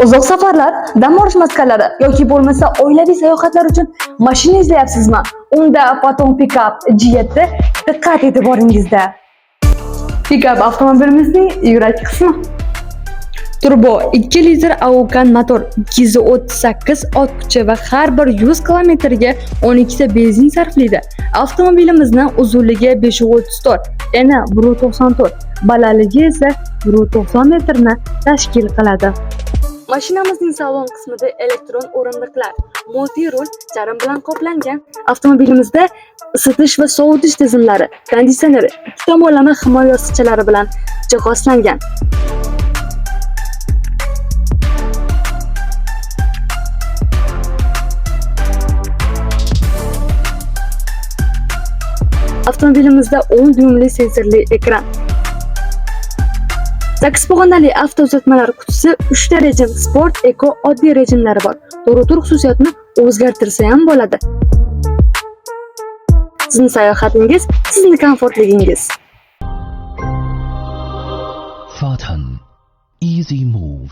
Uzoq safarlar, dam olish maskanlari yoki bo'lmasa oilaviy sayohatlar uchun mashina izlayapsizmi? Unda Foton Pickup G7 diqqat e'tiboringizda. Pickup avtomobilimizning yurak qismi. Turbo 2 litr Aokan motor, 238 ot kuchi va har bir 100 kilometrga 12 ta benzin sarflaydi. Avtomobilimizning uzunligi 534, eni 194, balandligi esa 190 metrni tashkil qiladi. Mashinamizning salon qismida elektron o'rindiqlar, multi-rul charm bilan qoplangan. Avtomobilimizda isitish va sovutish tizimlari, konditsioner, ikki tomonlama himoya yostichalari bilan jihozlangan. Avtomobilimizda 10 dyuymli sensorli ekran, 8 pog'onali avto uzatmalar qutisi, 3 ta rejim, sport, eko, oddiy rejimlari bor. To'g'ri xususiyatni o'zgartirsa ham bo'ladi. Sizning sayohatingiz, sizning komfortligingiz. Foton, easy move.